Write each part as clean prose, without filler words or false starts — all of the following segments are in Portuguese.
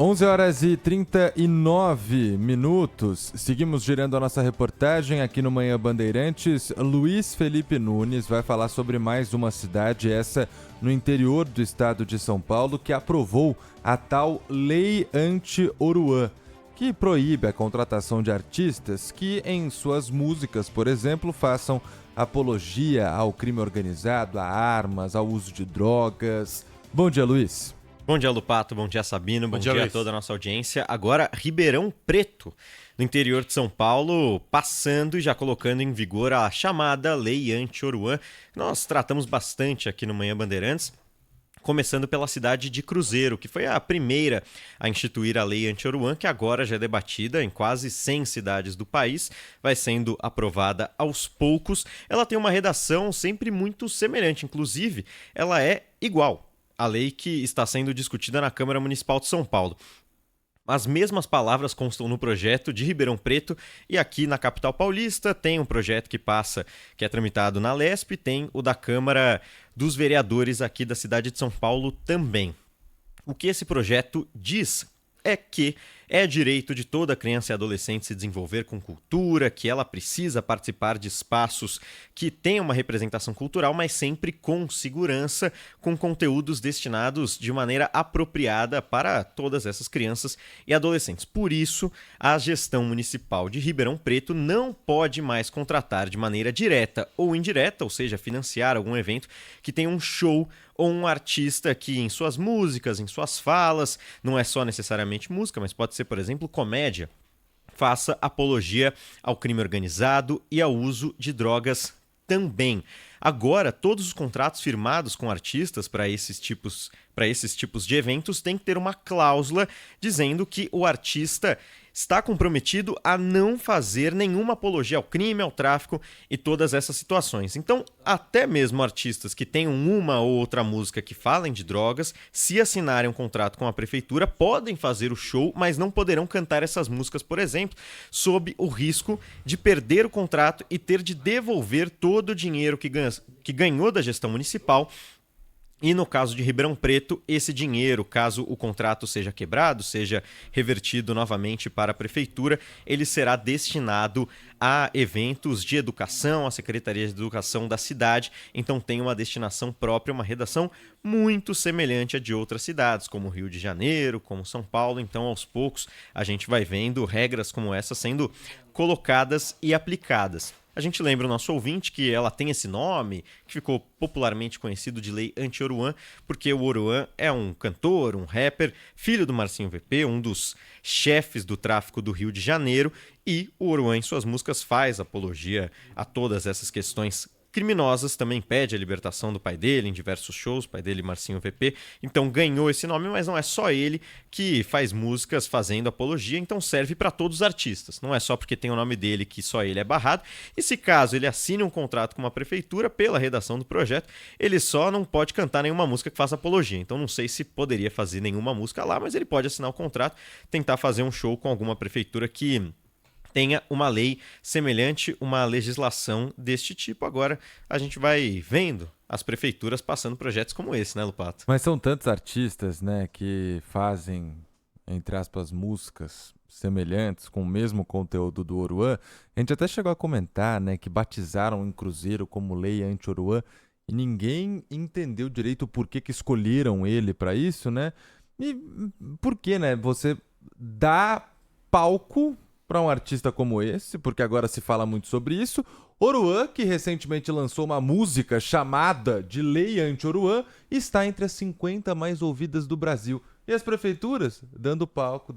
11 horas e 39 minutos. Seguimos girando a nossa reportagem aqui no Manhã Bandeirantes. Luiz Felipe Nunes vai falar sobre mais uma cidade, essa no interior do estado de São Paulo, que aprovou a tal Lei Anti-Oruan, que proíbe a contratação de artistas que, em suas músicas, por exemplo, façam apologia ao crime organizado, a armas, ao uso de drogas. Bom dia, Luiz. Bom dia, Lupato. Bom dia, Sabino. Bom dia a toda a nossa audiência. Agora, Ribeirão Preto, no interior de São Paulo, passando e já colocando em vigor a chamada Lei Anti-Oruan, que nós tratamos bastante aqui no Manhã Bandeirantes, começando pela cidade de Cruzeiro, que foi a primeira a instituir a Lei Anti-Oruan, que agora já é debatida em quase 100 cidades do país, vai sendo aprovada aos poucos. Ela tem uma redação sempre muito semelhante, inclusive ela é igual a lei que está sendo discutida na Câmara Municipal de São Paulo. As mesmas palavras constam no projeto de Ribeirão Preto e aqui na capital paulista tem um projeto que é tramitado na Lesp, tem o da Câmara dos Vereadores aqui da cidade de São Paulo também. O que esse projeto diz é que é direito de toda criança e adolescente se desenvolver com cultura, que ela precisa participar de espaços que tenham uma representação cultural, mas sempre com segurança, com conteúdos destinados de maneira apropriada para todas essas crianças e adolescentes. Por isso, a gestão municipal de Ribeirão Preto não pode mais contratar de maneira direta ou indireta, ou seja, financiar algum evento que tenha um show ou um artista que em suas músicas, em suas falas, não é só necessariamente música, mas pode ser, por exemplo, comédia, faça apologia ao crime organizado e ao uso de drogas também. Agora, todos os contratos firmados com artistas para esses tipos de eventos têm que ter uma cláusula dizendo que o artista está comprometido a não fazer nenhuma apologia ao crime, ao tráfico e todas essas situações. Então, até mesmo artistas que tenham uma ou outra música que falem de drogas, se assinarem um contrato com a prefeitura, podem fazer o show, mas não poderão cantar essas músicas, por exemplo, sob o risco de perder o contrato e ter de devolver todo o dinheiro que ganhou da gestão municipal. E no caso de Ribeirão Preto, esse dinheiro, caso o contrato seja quebrado, seja revertido novamente para a prefeitura, ele será destinado a eventos de educação, a Secretaria de Educação da cidade. Então tem uma destinação própria, uma redação muito semelhante à de outras cidades, como Rio de Janeiro, como São Paulo. Então, aos poucos, a gente vai vendo regras como essa sendo colocadas e aplicadas. A gente lembra o nosso ouvinte que ela tem esse nome, que ficou popularmente conhecido de Lei Anti-Oruan, porque o Oruan é um cantor, um rapper, filho do Marcinho VP, um dos chefes do tráfico do Rio de Janeiro, e o Oruan em suas músicas faz apologia a todas essas questões criminosas, também pede a libertação do pai dele em diversos shows, pai dele Marcinho VP, então ganhou esse nome, mas não é só ele que faz músicas fazendo apologia, então serve para todos os artistas, não é só porque tem o nome dele que só ele é barrado, e se caso ele assine um contrato com uma prefeitura pela redação do projeto, ele só não pode cantar nenhuma música que faça apologia, então não sei se poderia fazer nenhuma música lá, mas ele pode assinar o contrato, tentar fazer um show com alguma prefeitura que tenha uma lei semelhante, uma legislação deste tipo. Agora a gente vai vendo as prefeituras passando projetos como esse, né, Lupato? Mas são tantos artistas, né, que fazem, entre aspas, músicas semelhantes, com o mesmo conteúdo do Oruan. A gente até chegou a comentar, né, que batizaram em Cruzeiro como Lei Anti-Oruan e ninguém entendeu direito por que escolheram ele para isso, né? E por que, né, você dá palco para um artista como esse, porque agora se fala muito sobre isso. Oruan, que recentemente lançou uma música chamada de Lei Anti-Oruan, está entre as 50 mais ouvidas do Brasil. E as prefeituras dando palco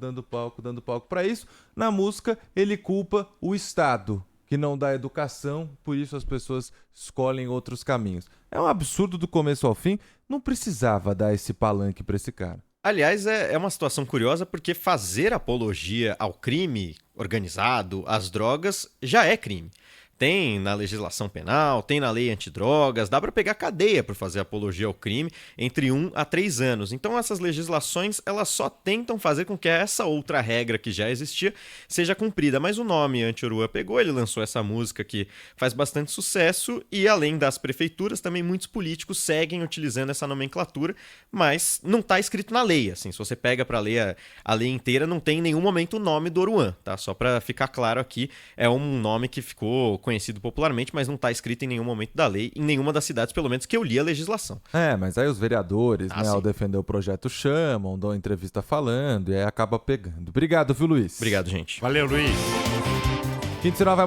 para isso. Na música, ele culpa o Estado, que não dá educação, por isso as pessoas escolhem outros caminhos. É um absurdo do começo ao fim, não precisava dar esse palanque para esse cara. Aliás, é uma situação curiosa porque fazer apologia ao crime organizado, às drogas, já é crime. Tem na legislação penal, tem na lei antidrogas, dá para pegar cadeia por fazer apologia ao crime entre 1 a 3 anos. Então essas legislações, elas só tentam fazer com que essa outra regra que já existia seja cumprida. Mas o nome Anti-Oruan pegou, ele lançou essa música que faz bastante sucesso e além das prefeituras, também muitos políticos seguem utilizando essa nomenclatura, mas não está escrito na lei. Assim, se você pega para ler a lei inteira, não tem em nenhum momento o nome do Oruan, tá? Só para ficar claro aqui, é um nome que ficou conhecido popularmente, mas não está escrito em nenhum momento da lei, em nenhuma das cidades, pelo menos que eu li a legislação. Mas aí os vereadores, ao defender o projeto, chamam, dão entrevista falando, e aí acaba pegando. Obrigado, viu, Luiz? Obrigado, gente. Valeu, Luiz. Quinto Sinal vai